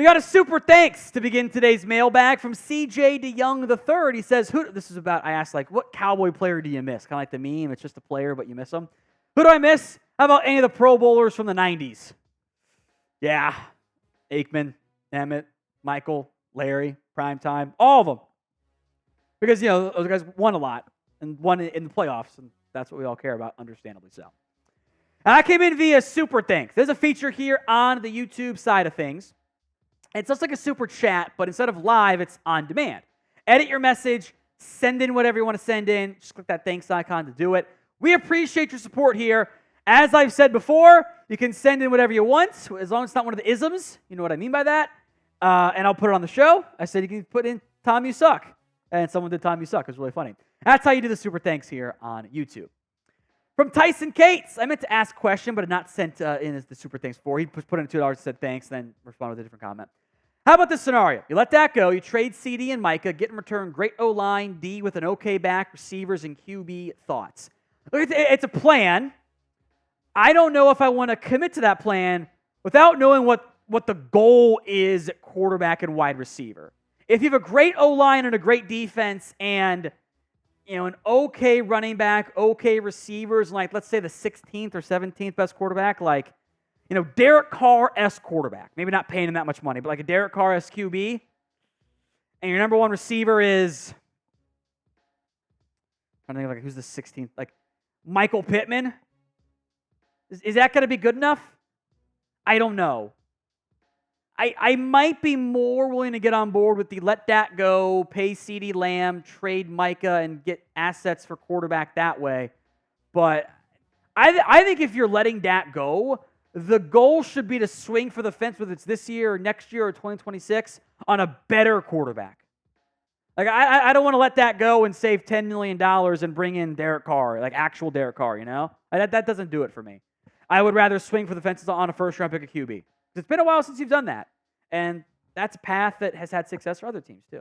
We got a super thanks to begin today's mailbag from CJ DeYoung III. He says, I asked, what Cowboy player do you miss? Kind of like the meme, it's just a player, but you miss them. Who do I miss? How about any of the Pro Bowlers from the 90s? Yeah, Aikman, Emmett, Michael, Larry, Primetime, all of them. Because, those guys won a lot and won in the playoffs, and that's what we all care about, understandably so. And I came in via super thanks. There's a feature here on the YouTube side of things. It's just like a super chat, but instead of live, it's on demand. Edit your message, send in whatever you want to send in. Just click that thanks icon to do it. We appreciate your support here. As I've said before, you can send in whatever you want, as long as it's not one of the isms. You know what I mean by that. And I'll put it on the show. I said you can put in Tom, you suck. And someone did Tom, you suck. It was really funny. That's how you do the super thanks here on YouTube. From Tyson Cates, I meant to ask a question, but not sent in as the super thanks for. He put in $2 and said thanks, then responded with a different comment. How about this scenario? You let that go. You trade CeeDee and Micah, get in return great O-line, D with an okay back, receivers, and QB thoughts. It's a plan. I don't know if I want to commit to that plan without knowing what the goal is at quarterback and wide receiver. If you have a great O-line and a great defense and an okay running back, okay receivers, like let's say the 16th or 17th best quarterback, Derek Carr-esque quarterback. Maybe not paying him that much money, but like a Derek Carr-esque QB. And your number one receiver is, I'm trying to think who's the 16th? Like Michael Pittman. Is that going to be good enough? I don't know. I might be more willing to get on board with the let that go, pay CeeDee Lamb, trade Micah, and get assets for quarterback that way. But I think if you're letting Dak go, the goal should be to swing for the fence, whether it's this year or next year or 2026, on a better quarterback. Like, I don't want to let that go and save $10 million and bring in Derek Carr, like actual Derek Carr, That doesn't do it for me. I would rather swing for the fences on a first-round pick of QB. It's been a while since you've done that, and that's a path that has had success for other teams too.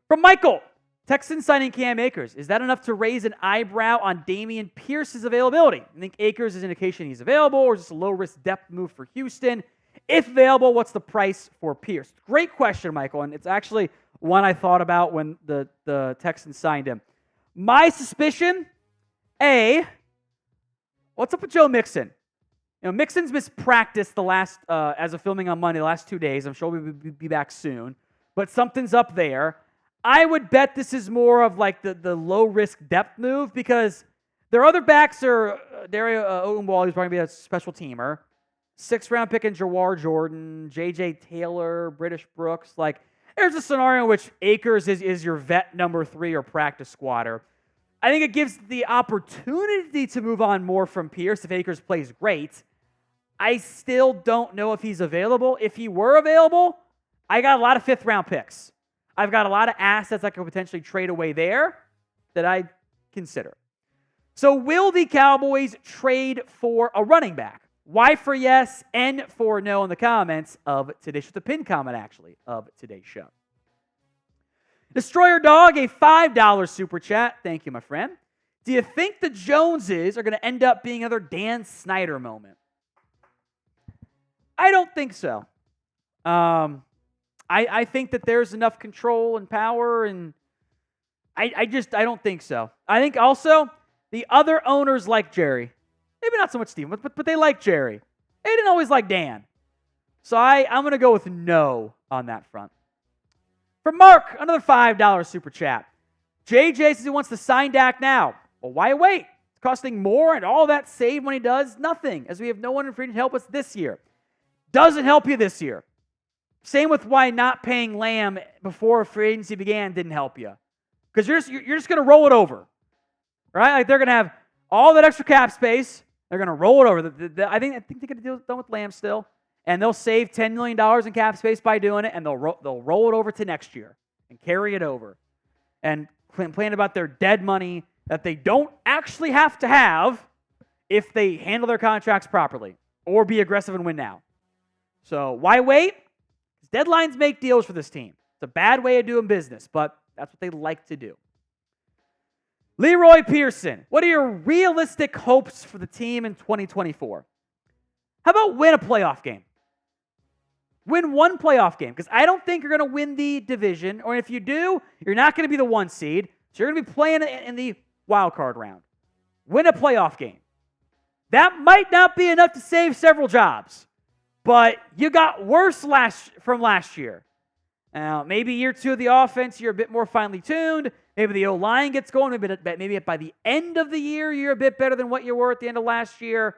From Michael, Texans signing Cam Akers. Is that enough to raise an eyebrow on Dameon Pierce's availability? I think Akers is an indication he's available, or is this a low-risk depth move for Houston? If available, what's the price for Pierce? Great question, Michael, and it's actually one I thought about when the Texans signed him. My suspicion, what's up with Joe Mixon? Mixon's missed practice the last, as of filming on Monday, the last 2 days. I'm sure we'll be back soon. But something's up there. I would bet this is more of like the low-risk depth move because their other backs are Dario Ogunbowale, who's probably going to be a special teamer. 6th-round pick in Jawar Jordan, J.J. Taylor, British Brooks. There's a scenario in which Akers is your vet number 3 or practice squatter. I think it gives the opportunity to move on more from Pierce if Akers plays great. I still don't know if he's available. If he were available, I got a lot of 5th-round picks. I've got a lot of assets I could potentially trade away there that I'd consider. So will the Cowboys trade for a running back? Y for yes, N for no in the comments of today's show. The pinned comment, actually, of today's show. Destroyer Dog, a $5 super chat. Thank you, my friend. Do you think the Joneses are going to end up being another Dan Snyder moment? I don't think so. I think that there's enough control and power, and I don't think so. I think also the other owners like Jerry. Maybe not so much Steven, but they like Jerry. They didn't always like Dan. So I'm going to go with no on that front. For Mark, another $5 super chat. JJ says he wants to sign Dak now. Well, why wait? It's costing more, and all that saved when he does nothing, as we have no one in free to help us this year. Doesn't help you this year. Same with why not paying Lamb before free agency began didn't help you. Because you're just going to roll it over. Right? They're going to have all that extra cap space. They're going to roll it over. I think they get a deal done with Lamb still. And they'll save $10 million in cap space by doing it, and they'll roll it over to next year and carry it over. And complain about their dead money that they don't actually have to have if they handle their contracts properly or be aggressive and win now. So why wait? Deadlines make deals for this team. It's a bad way of doing business, but that's what they like to do. Leroy Pearson, what are your realistic hopes for the team in 2024? How about win a playoff game? Win one playoff game, because I don't think you're going to win the division, or if you do, you're not going to be the 1 seed, so you're going to be playing in the wild card round. Win a playoff game. That might not be enough to save several jobs, but you got worse from last year. Now, maybe year 2 of the offense, you're a bit more finely tuned. Maybe the O-line gets going. Maybe by the end of the year, you're a bit better than what you were at the end of last year.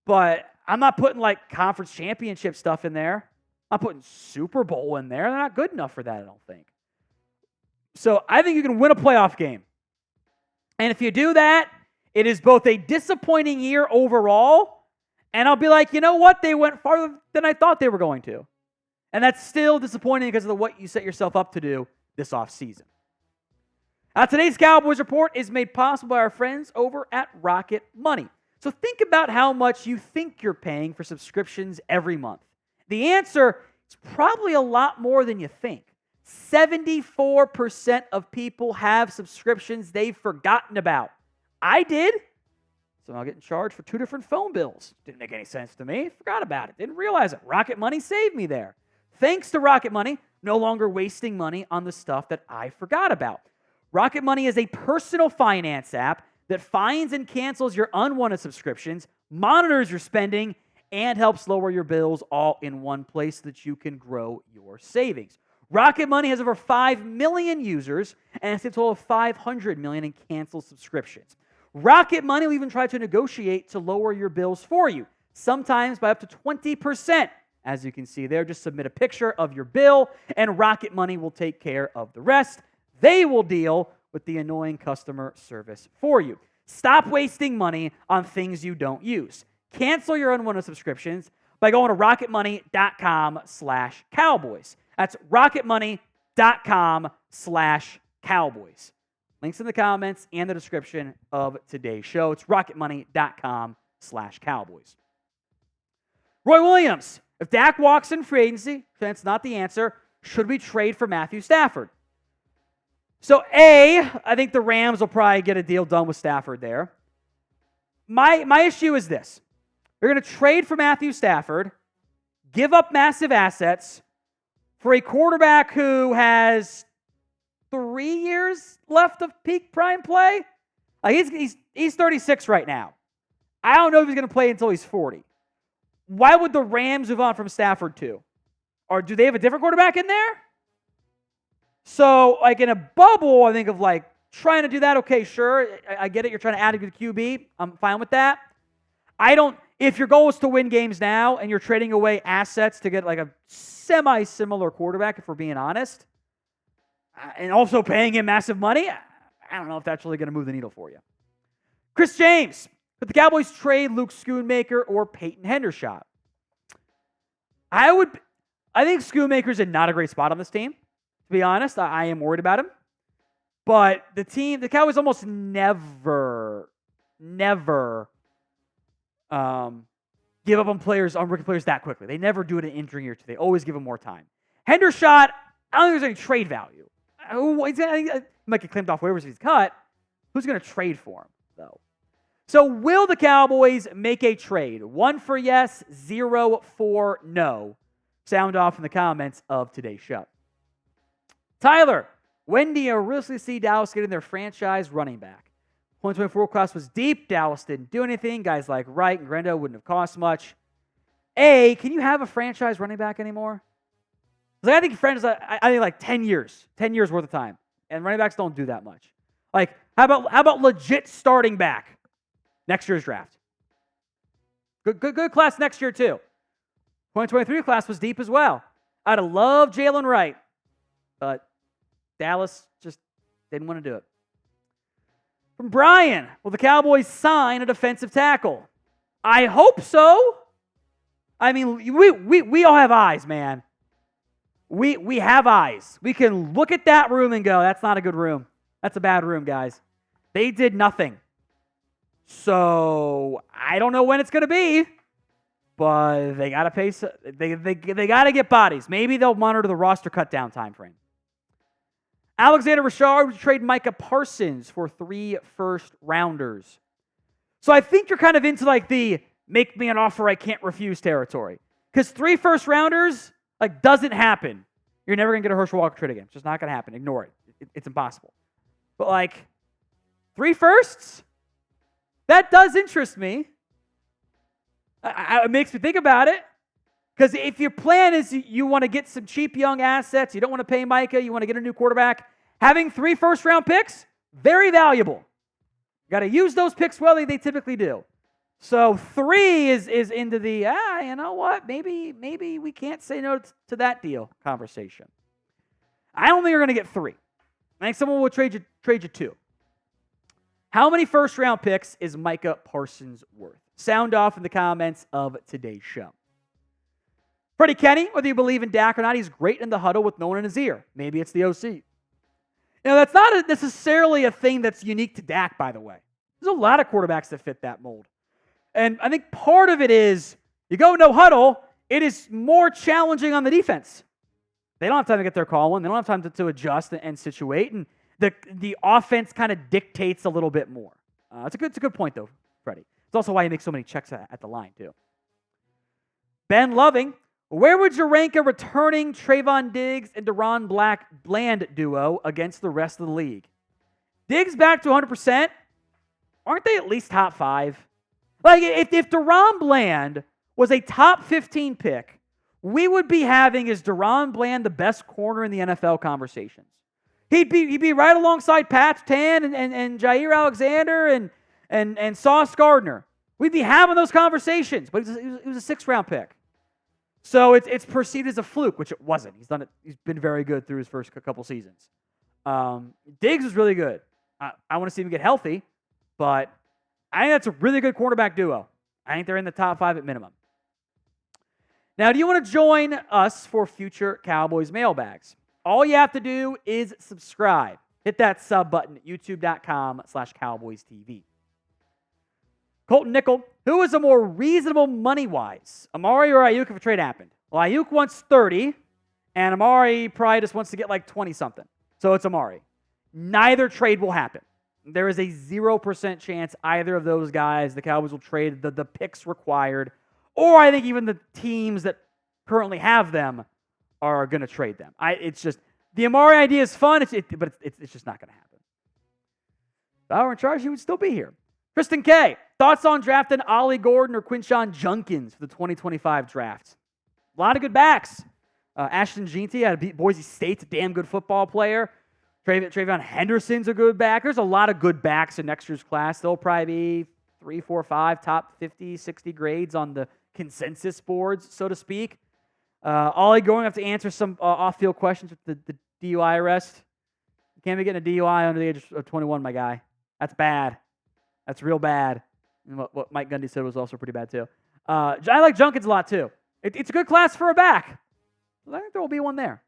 But I'm not putting like conference championship stuff in there. I'm putting Super Bowl in there. They're not good enough for that, I don't think. So I think you can win a playoff game. And if you do that, it is both a disappointing year overall, and I'll be like, you know what? They went farther than I thought they were going to. And that's still disappointing because of what you set yourself up to do this offseason. Today's Cowboys Report is made possible by our friends over at Rocket Money. So think about how much you think you're paying for subscriptions every month. The answer is probably a lot more than you think. 74% of people have subscriptions they've forgotten about. I did. So I'll get charged for 2 different phone bills. Didn't make any sense to me. Forgot about it. Didn't realize it. Rocket Money saved me there. Thanks to Rocket Money, no longer wasting money on the stuff that I forgot about. Rocket Money is a personal finance app that finds and cancels your unwanted subscriptions, monitors your spending, and helps lower your bills all in one place so that you can grow your savings. Rocket Money has over 5 million users and has a total of 500 million in canceled subscriptions. Rocket Money will even try to negotiate to lower your bills for you, sometimes by up to 20%. As you can see there, just submit a picture of your bill, and Rocket Money will take care of the rest. They will deal with the annoying customer service for you. Stop wasting money on things you don't use. Cancel your unwanted subscriptions by going to rocketmoney.com/Cowboys. That's rocketmoney.com/Cowboys. Links in the comments and the description of today's show. It's rocketmoney.com/Cowboys. Roy Williams, if Dak walks in free agency, that's not the answer, should we trade for Matthew Stafford? So I think the Rams will probably get a deal done with Stafford there. My issue is this. They're going to trade for Matthew Stafford, give up massive assets for a quarterback who has 3 years left of peak prime play. He's 36 right now. I don't know if he's going to play until he's 40. Why would the Rams move on from Stafford too? Or do they have a different quarterback in there? So, like in a bubble, I think of like trying to do that. Okay, sure, I get it. You're trying to add a good QB. I'm fine with that. If your goal is to win games now and you're trading away assets to get like a semi-similar quarterback, if we're being honest, and also paying him massive money, I don't know if that's really going to move the needle for you. Chris James, could the Cowboys trade Luke Schoonmaker or Peyton Hendershot? I think Schoonmaker's in not a great spot on this team. To be honest, I am worried about him. But the Cowboys almost never give up on rookie players that quickly. They never do it in injury year 2. They always give them more time. Hendershot, I don't think there's any trade value. He might get claimed off waivers if he's cut. Who's going to trade for him, though? So will the Cowboys make a trade? 1 for yes, 0 for no. Sound off in the comments of today's show. Tyler, when do you realistically see Dallas getting their franchise running back? 2024 class was deep. Dallas didn't do anything. Guys like Wright and Grendo wouldn't have cost much. Can you have a franchise running back anymore? Because I think I think like 10 years worth of time. And running backs don't do that much. Like, how about legit starting back next year's draft? Good class next year, too. 2023 class was deep as well. I'd have loved Jalen Wright, but Dallas just didn't want to do it. From Brian, will the Cowboys sign a defensive tackle? I hope so. I mean, we all have eyes, man. We have eyes. We can look at that room and go, that's not a good room. That's a bad room, guys. They did nothing. So I don't know when it's going to be, but they got to pay. They got to get bodies. Maybe they'll monitor the roster cut down time frame. Alexander Richard would trade Micah Parsons for 3 first-rounders. So I think you're kind of into like the make me an offer I can't refuse territory. Because 3 first-rounders like, doesn't happen, you're never going to get a Herschel Walker trade again. It's just not going to happen. Ignore it. It's impossible. But, like, 3 firsts? That does interest me. It makes me think about it. Because if your plan is you want to get some cheap young assets, you don't want to pay Micah, you want to get a new quarterback, having 3 first-round picks, very valuable. You got to use those picks well, they typically do. So 3 is into the, you know what, maybe we can't say no to that deal conversation. I don't think you're going to get 3. I think someone will trade you 2. How many first-round picks is Micah Parsons worth? Sound off in the comments of today's show. Freddie Kenny, whether you believe in Dak or not, he's great in the huddle with no one in his ear. Maybe it's the OC. You know, that's not necessarily a thing that's unique to Dak, by the way. There's a lot of quarterbacks that fit that mold. And I think part of it is, you go no huddle, it is more challenging on the defense. They don't have time to get their call in. They don't have time to adjust and situate. And the offense kind of dictates a little bit more. It's a good point, though, Freddie. It's also why he makes so many checks at the line, too. Ben Loving, where would you rank a returning Trayvon Diggs and Deron Bland duo against the rest of the league? Diggs back to 100%. Aren't they at least top 5? Like, if Deron Bland was a top 15 pick, we would be having, is Deron Bland the best corner in the NFL conversations? He'd be right alongside Pat Tan and Jair Alexander and Sauce Gardner. We'd be having those conversations, but he was a 6th-round pick. So it's perceived as a fluke, which it wasn't. He's been very good through his first couple seasons. Diggs is really good. I want to see him get healthy, but I think that's a really good quarterback duo. I think they're in the top 5 at minimum. Now, do you want to join us for future Cowboys mailbags? All you have to do is subscribe. Hit that sub button at youtube.com/CowboysTV. Colton Nickel, who is a more reasonable money-wise, Amari or Aiyuk if a trade happened? Well, Aiyuk wants 30, and Amari probably just wants to get like 20-something. So it's Amari. Neither trade will happen. There is a 0% chance either of those guys, the Cowboys will trade the picks required, or I think even the teams that currently have them are going to trade them. It's just, the Amari idea is fun, but it's just not going to happen. If I were in charge, he would still be here. Kristen K, thoughts on drafting Ollie Gordon or Quinshon Judkins for the 2025 draft? A lot of good backs. Ashton Jeanty out of Boise State's a damn good football player. Travion Henderson's a good back. There's a lot of good backs in next year's class. They'll probably be 3, 4, 5, top 50, 60 grades on the consensus boards, so to speak. Ollie Gordon have to answer some off-field questions with the DUI arrest. You can't be getting a DUI under the age of 21, my guy. That's bad. That's real bad. And what Mike Gundy said was also pretty bad, too. I like Judkins a lot, too. It's a good class for a back. I think there will be one there.